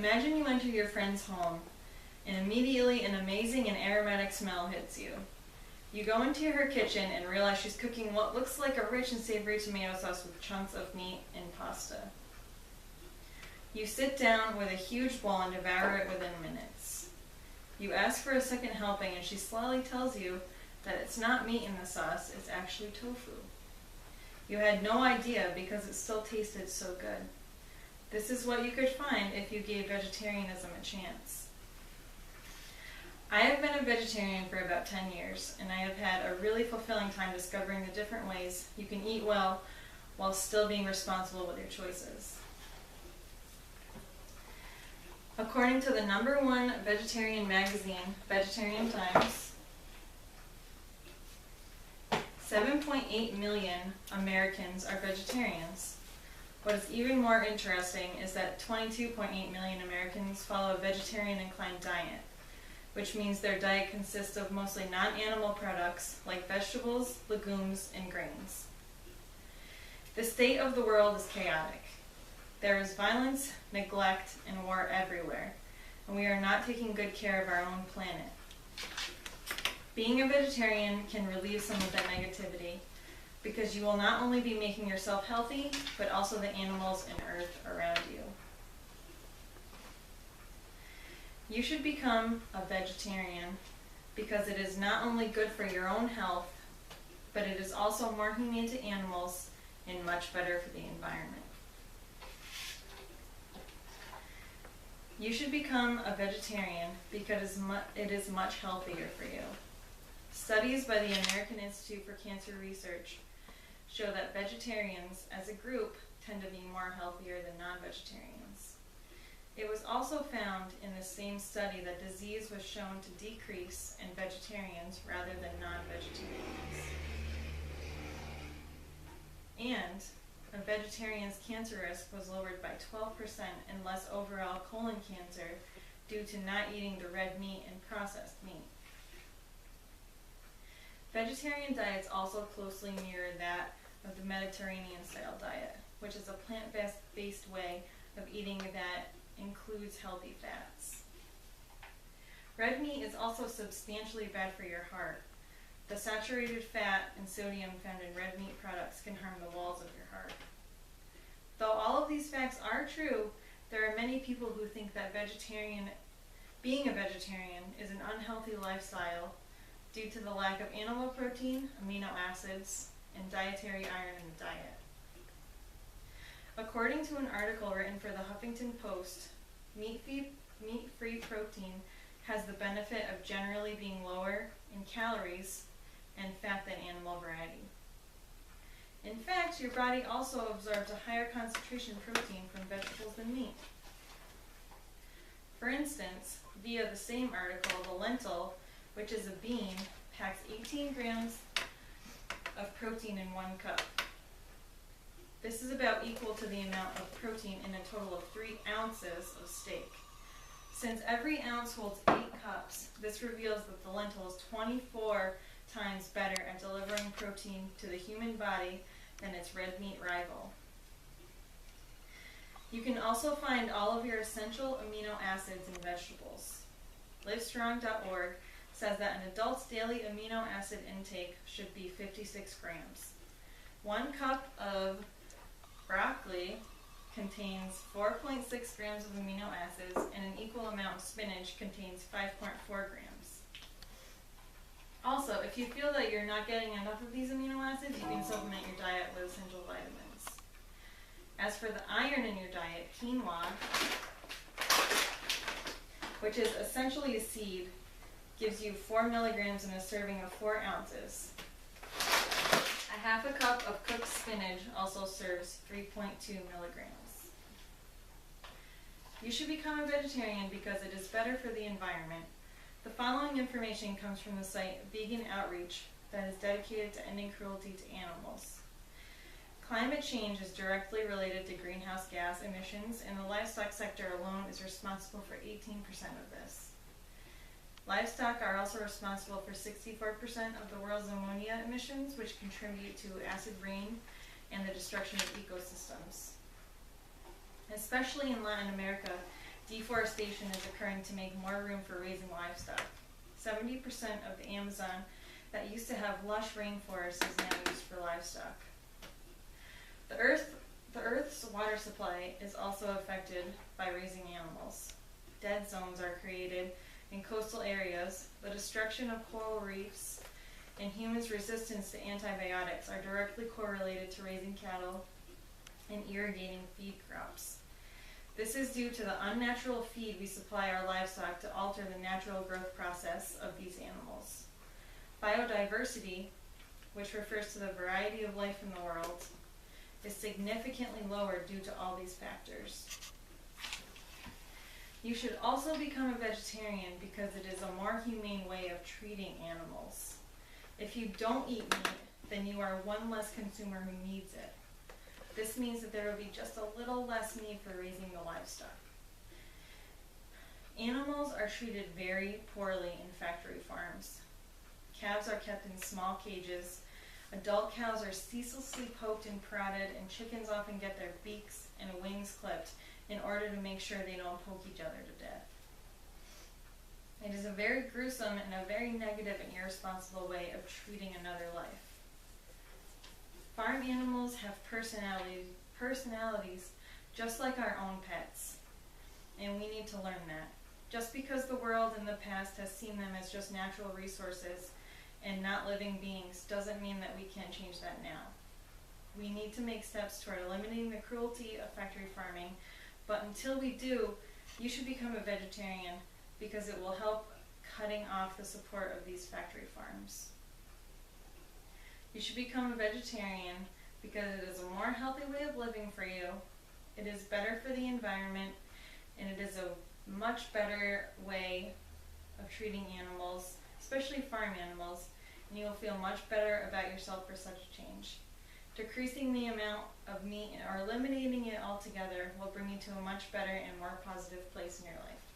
Imagine you enter your friend's home, and immediately an amazing and aromatic smell hits you. You go into her kitchen and realize she's cooking what looks like a rich and savory tomato sauce with chunks of meat and pasta. You sit down with a huge bowl and devour it within minutes. You ask for a second helping and she slyly tells you that it's not meat in the sauce, it's actually tofu. You had no idea because it still tasted so good. This is what you could find if you gave vegetarianism a chance. I have been a vegetarian for about 10 years, and I have had a really fulfilling time discovering the different ways you can eat well while still being responsible with your choices. According to the #1 vegetarian magazine, Vegetarian Times, 7.8 million Americans are vegetarians. What is even more interesting is that 22.8 million Americans follow a vegetarian-inclined diet, which means their diet consists of mostly non-animal products like vegetables, legumes, and grains. The state of the world is chaotic. There is violence, neglect, and war everywhere, and we are not taking good care of our own planet. Being a vegetarian can relieve some of that negativity, because you will not only be making yourself healthy, but also the animals and earth around you. You should become a vegetarian because it is not only good for your own health, but it is also more humane to animals and much better for the environment. You should become a vegetarian because it is much healthier for you. Studies by the American Institute for Cancer Research show that vegetarians as a group tend to be more healthier than non-vegetarians. It was also found in the same study that disease was shown to decrease in vegetarians rather than non-vegetarians. And a vegetarian's cancer risk was lowered by 12% and less overall colon cancer due to not eating the red meat and processed meat. Vegetarian diets also closely mirror that of the Mediterranean-style diet, which is a plant-based way of eating that includes healthy fats. Red meat is also substantially bad for your heart. The saturated fat and sodium found in red meat products can harm the walls of your heart. Though all of these facts are true, there are many people who think that being a vegetarian is an unhealthy lifestyle due to the lack of animal protein, amino acids, and dietary iron in the diet. According to an article written for the Huffington Post, meat-free protein has the benefit of generally being lower in calories and fat than animal variety. In fact, your body also absorbs a higher concentration of protein from vegetables than meat. For instance, via the same article, the lentil, which is a bean, packs 18 grams of protein in 1 cup. This is about equal to the amount of protein in a total of 3 ounces of steak. Since every ounce holds 8 cups, this reveals that the lentil is 24 times better at delivering protein to the human body than its red meat rival. You can also find all of your essential amino acids in vegetables. Livestrong.org says that an adult's daily amino acid intake should be 56 grams. 1 cup of broccoli contains 4.6 grams of amino acids, and an equal amount of spinach contains 5.4 grams. Also, if you feel that you're not getting enough of these amino acids, you can supplement your diet with essential vitamins. As for the iron in your diet, quinoa, which is essentially a seed, gives you 4 milligrams in a serving of 4 ounces. A half a cup of cooked spinach also serves 3.2 milligrams. You should become a vegetarian because it is better for the environment. The following information comes from the site Vegan Outreach that is dedicated to ending cruelty to animals. Climate change is directly related to greenhouse gas emissions, and the livestock sector alone is responsible for 18% of this. Livestock are also responsible for 64% of the world's ammonia emissions, which contribute to acid rain and the destruction of ecosystems. Especially in Latin America, Deforestation is occurring to make more room for raising livestock. 70% of the Amazon that used to have lush rainforests is now used for livestock. The Earth's water supply is also affected by raising animals. Dead zones are created in coastal areas. The destruction of coral reefs and humans' resistance to antibiotics are directly correlated to raising cattle and irrigating feed crops. This is due to the unnatural feed we supply our livestock to alter the natural growth process of these animals. Biodiversity, which refers to the variety of life in the world, is significantly lower due to all these factors. You should also become a vegetarian because it is a more humane way of treating animals. If you don't eat meat, then you are one less consumer who needs it. This means that there will be just a little less need for raising the livestock. Animals are treated very poorly in factory farms. Calves are kept in small cages. Adult cows are ceaselessly poked and prodded, and chickens often get their beaks and wings clipped in order to make sure they don't poke each other to death. It is a very gruesome and a very negative and irresponsible way of treating another life. Farm animals have personalities just like our own pets, and we need to learn that. Just because the world in the past has seen them as just natural resources and not living beings doesn't mean that we can't change that now. We need to make steps toward eliminating the cruelty of factory farming, but until we do, you should become a vegetarian because it will help cutting off the support of these factory farms. You should become a vegetarian because it is a more healthy way of living for you, it is better for the environment, and it is a much better way of treating animals, especially farm animals, and you will feel much better about yourself for such a change. Decreasing the amount of meat or eliminating it altogether will bring you to a much better and more positive place in your life.